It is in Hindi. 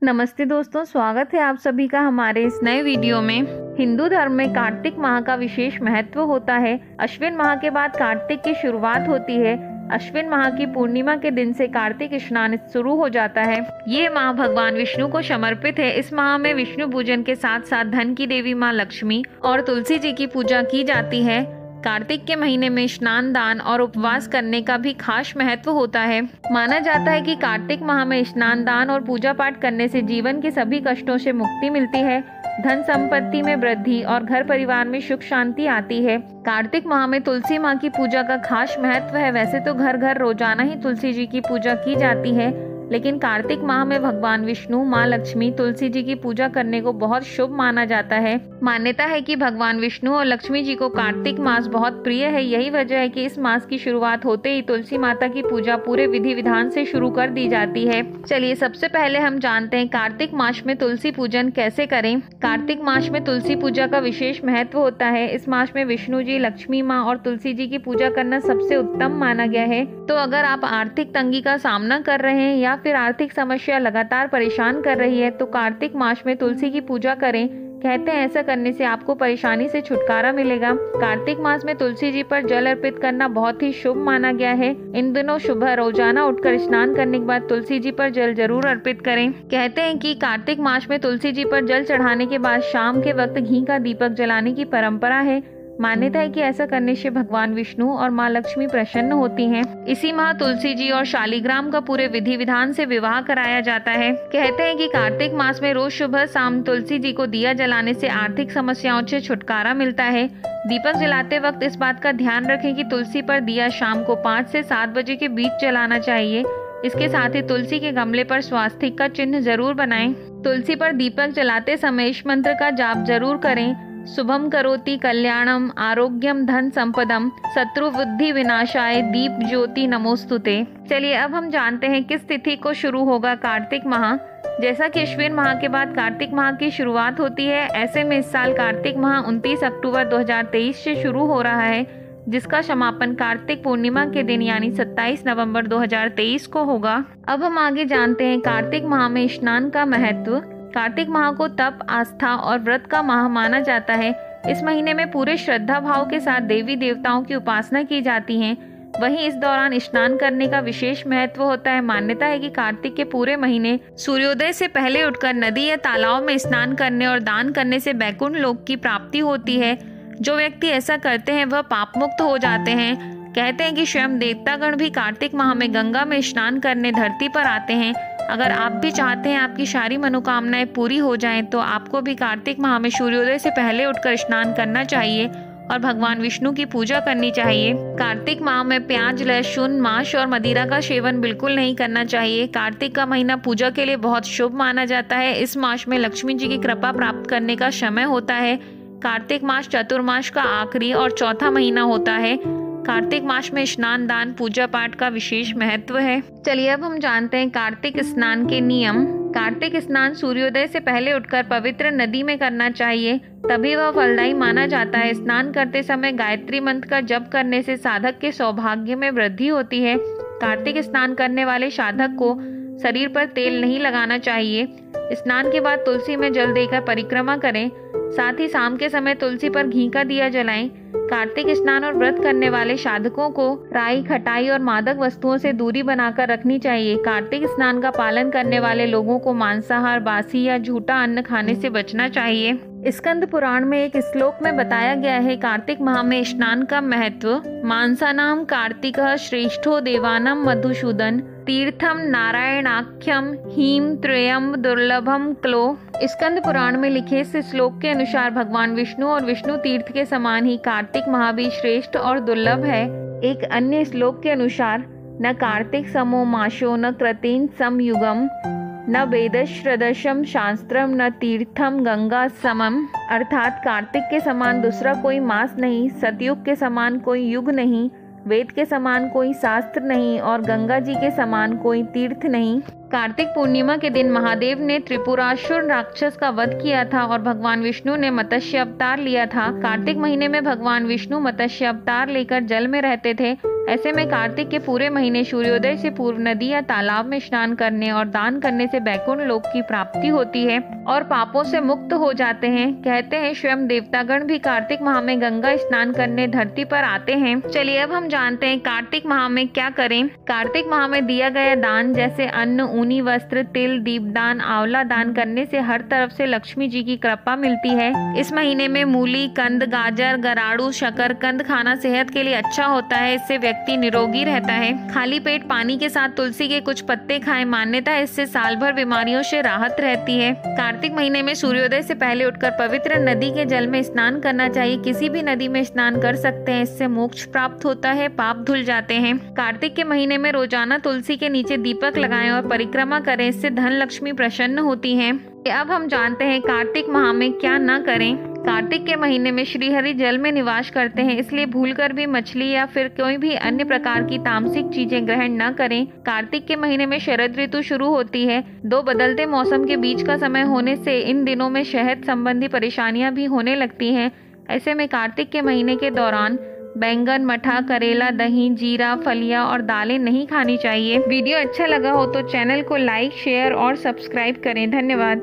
नमस्ते दोस्तों, स्वागत है आप सभी का हमारे इस नए वीडियो में। हिंदू धर्म में कार्तिक माह का विशेष महत्व होता है। अश्विन माह के बाद कार्तिक की शुरुआत होती है। अश्विन माह की पूर्णिमा के दिन से कार्तिक स्नान शुरू हो जाता है। ये माह भगवान विष्णु को समर्पित है। इस माह में विष्णु पूजन के साथ साथ धन की देवी माँ लक्ष्मी और तुलसी जी की पूजा की जाती है। कार्तिक के महीने में स्नान, दान और उपवास करने का भी खास महत्व होता है। माना जाता है कि कार्तिक माह में स्नान, दान और पूजा पाठ करने से जीवन के सभी कष्टों से मुक्ति मिलती है, धन संपत्ति में वृद्धि और घर परिवार में सुख शांति आती है। कार्तिक माह में तुलसी माँ की पूजा का खास महत्व है। वैसे तो घर घर रोजाना ही तुलसी जी की पूजा की जाती है, लेकिन कार्तिक माह में भगवान विष्णु, माँ लक्ष्मी, तुलसी जी की पूजा करने को बहुत शुभ माना जाता है। मान्यता है कि भगवान विष्णु और लक्ष्मी जी को कार्तिक मास बहुत प्रिय है। यही वजह है कि इस मास की शुरुआत होते ही तुलसी माता की पूजा पूरे विधि विधान से शुरू कर दी जाती है। चलिए सबसे पहले हम जानते हैं कार्तिक मास में तुलसी पूजन कैसे करें। कार्तिक मास में तुलसी पूजा का विशेष महत्व होता है। इस मास में विष्णु जी, लक्ष्मी माँ और तुलसी जी की पूजा करना सबसे उत्तम माना गया है। तो अगर आप आर्थिक तंगी का सामना कर रहे हैं या फिर आर्थिक समस्या लगातार परेशान कर रही है तो कार्तिक मास में तुलसी की पूजा करें। कहते हैं ऐसा करने से आपको परेशानी से छुटकारा मिलेगा। कार्तिक मास में तुलसी जी पर जल अर्पित करना बहुत ही शुभ माना गया है। इन दिनों सुबह रोजाना उठकर स्नान करने के बाद तुलसी जी पर जल जरूर अर्पित करें। कहते हैं कि कार्तिक मास में तुलसी जी पर जल चढ़ाने के बाद शाम के वक्त घी का दीपक जलाने की परंपरा है। मान्यता है कि ऐसा करने से भगवान विष्णु और माँ लक्ष्मी प्रसन्न होती हैं। इसी माह तुलसी जी और शालिग्राम का पूरे विधि विधान से विवाह कराया जाता है। कहते हैं कि कार्तिक मास में रोज सुबह शाम तुलसी जी को दिया जलाने से आर्थिक समस्याओं से छुटकारा मिलता है। दीपक जलाते वक्त इस बात का ध्यान रखें कि तुलसी पर दिया शाम को 5 से 7 बजे के बीच जलाना चाहिए। इसके साथ ही तुलसी के गमले पर स्वास्तिक का चिन्ह जरूर बनाएं। तुलसी पर दीपक जलाते समय इस मंत्र का जाप जरूर करें। शुभम करोति कल्याणम, आरोग्यम, धन संपदम, शत्रु बुद्धि विनाशाय, दीप ज्योति नमोस्तुते। चलिए अब हम जानते हैं किस तिथि को शुरू होगा कार्तिक माह। जैसा कि अश्विन माह के बाद कार्तिक माह की शुरुआत होती है, ऐसे में इस साल कार्तिक माह 29 अक्टूबर 2023 से शुरू हो रहा है, जिसका समापन कार्तिक पूर्णिमा के दिन यानी 27 नवंबर 2023 को होगा। अब हम आगे जानते हैं कार्तिक माह में स्नान का महत्व। कार्तिक माह को तप, आस्था और व्रत का माह माना जाता है। इस महीने में पूरे श्रद्धा भाव के साथ देवी देवताओं की उपासना की जाती है। वहीं इस दौरान स्नान करने का विशेष महत्व होता है। मान्यता है कि कार्तिक के पूरे महीने सूर्योदय से पहले उठकर नदी या तालाब में स्नान करने और दान करने से बैकुंठ लोक की प्राप्ति होती है। जो व्यक्ति ऐसा करते हैं वह पाप मुक्त हो जाते हैं। कहते हैं कि स्वयं देवतागण भी कार्तिक माह में गंगा में स्नान करने धरती पर आते हैं। अगर आप भी चाहते हैं आपकी सारी मनोकामनाएं पूरी हो जाएं, तो आपको भी कार्तिक माह में सूर्योदय से पहले उठकर स्नान करना चाहिए और भगवान विष्णु की पूजा करनी चाहिए। कार्तिक माह में प्याज, लहसुन, मांस और मदिरा का सेवन बिल्कुल नहीं करना चाहिए। कार्तिक का महीना पूजा के लिए बहुत शुभ माना जाता है। इस मास में लक्ष्मी जी की कृपा प्राप्त करने का समय होता है। कार्तिक मास चतुर्मास का आखिरी और चौथा महीना होता है। कार्तिक मास में स्नान, दान, पूजा पाठ का विशेष महत्व है। चलिए अब हम जानते हैं कार्तिक स्नान के नियम। कार्तिक स्नान सूर्योदय से पहले उठकर पवित्र नदी में करना चाहिए, तभी वह फलदायी माना जाता है। स्नान करते समय गायत्री मंत्र का जप करने से साधक के सौभाग्य में वृद्धि होती है। कार्तिक स्नान करने वाले साधक को शरीर पर तेल नहीं लगाना चाहिए। स्नान के बाद तुलसी में जल देकर परिक्रमा करें। साथ ही शाम के समय तुलसी पर घी का दिया जलाएं। कार्तिक स्नान और व्रत करने वाले साधकों को राई, खटाई और मादक वस्तुओं से दूरी बनाकर रखनी चाहिए। कार्तिक स्नान का पालन करने वाले लोगों को मांसाहार, बासी या झूठा अन्न खाने से बचना चाहिए। स्कंद पुराण में एक श्लोक में बताया गया है कार्तिक माह में स्नान का महत्व। मांसानाम कार्तिकः श्रेष्ठो देवानां मधुसूदन, तीर्थम नारायणाख्यम हीम त्रयम दुर्लभम क्लो। स्कंद पुराण में लिखे इस श्लोक के अनुसार भगवान विष्णु और विष्णु तीर्थ के समान ही कार्तिक माह भी श्रेष्ठ और दुर्लभ है। एक अन्य श्लोक के अनुसार न कार्तिक समो मासो न कृतेन समयुगम, न वेदश्रदशम शास्त्रम न तीर्थम गंगा समम। अर्थात कार्तिक के समान दूसरा कोई मास नहीं, सतयुग के समान कोई युग नहीं, वेद के समान कोई शास्त्र नहीं और गंगा जी के समान कोई तीर्थ नहीं। कार्तिक पूर्णिमा के दिन महादेव ने त्रिपुरासुर राक्षस का वध किया था और भगवान विष्णु ने मत्स्य अवतार लिया था। कार्तिक महीने में भगवान विष्णु मत्स्य अवतार लेकर जल में रहते थे। ऐसे में कार्तिक के पूरे महीने सूर्योदय से पूर्व नदी या तालाब में स्नान करने और दान करने से बैकुंठ लोक की प्राप्ति होती है और पापों से मुक्त हो जाते हैं। कहते हैं स्वयं देवतागण भी कार्तिक माह में गंगा स्नान करने धरती पर आते हैं। चलिए अब हम जानते हैं कार्तिक माह में क्या करें। कार्तिक माह में दिया गया दान जैसे अन्न, ऊनी वस्त्र, तिल, दीपदान, आंवला दान करने से हर तरफ से लक्ष्मी जी की कृपा मिलती है। इस महीने में मूली, कंद, गाजर, गराड़ू, शकरकंद खाना सेहत के लिए अच्छा होता है। इससे व्यक्ति निरोगी रहता है। खाली पेट पानी के साथ तुलसी के कुछ पत्ते खाएं। मान्यता है इससे साल भर बीमारियों से राहत रहती है। कार्तिक महीने में सूर्योदय से पहले उठकर पवित्र नदी के जल में स्नान करना चाहिए। किसी भी नदी में स्नान कर सकते हैं। इससे मोक्ष प्राप्त होता है, पाप धुल जाते हैं। कार्तिक के महीने में रोजाना तुलसी के नीचे दीपक लगाएं और परिक्रमा करें। इससे धन लक्ष्मी प्रसन्न होती है। अब हम जानते हैं कार्तिक माह में क्या न करें। कार्तिक के महीने में श्रीहरि जल में निवास करते हैं, इसलिए भूलकर भी मछली या फिर कोई भी अन्य प्रकार की तामसिक चीजें ग्रहण न करें। कार्तिक के महीने में शरद ऋतु शुरू होती है। दो बदलते मौसम के बीच का समय होने से इन दिनों में सेहत संबंधी परेशानियां भी होने लगती हैं। ऐसे में कार्तिक के महीने के दौरान बैंगन, मठा, करेला, दही, जीरा, फलियां और दालें नहीं खानी चाहिए। वीडियो अच्छा लगा हो तो चैनल को लाइक, शेयर और सब्सक्राइब करें। धन्यवाद।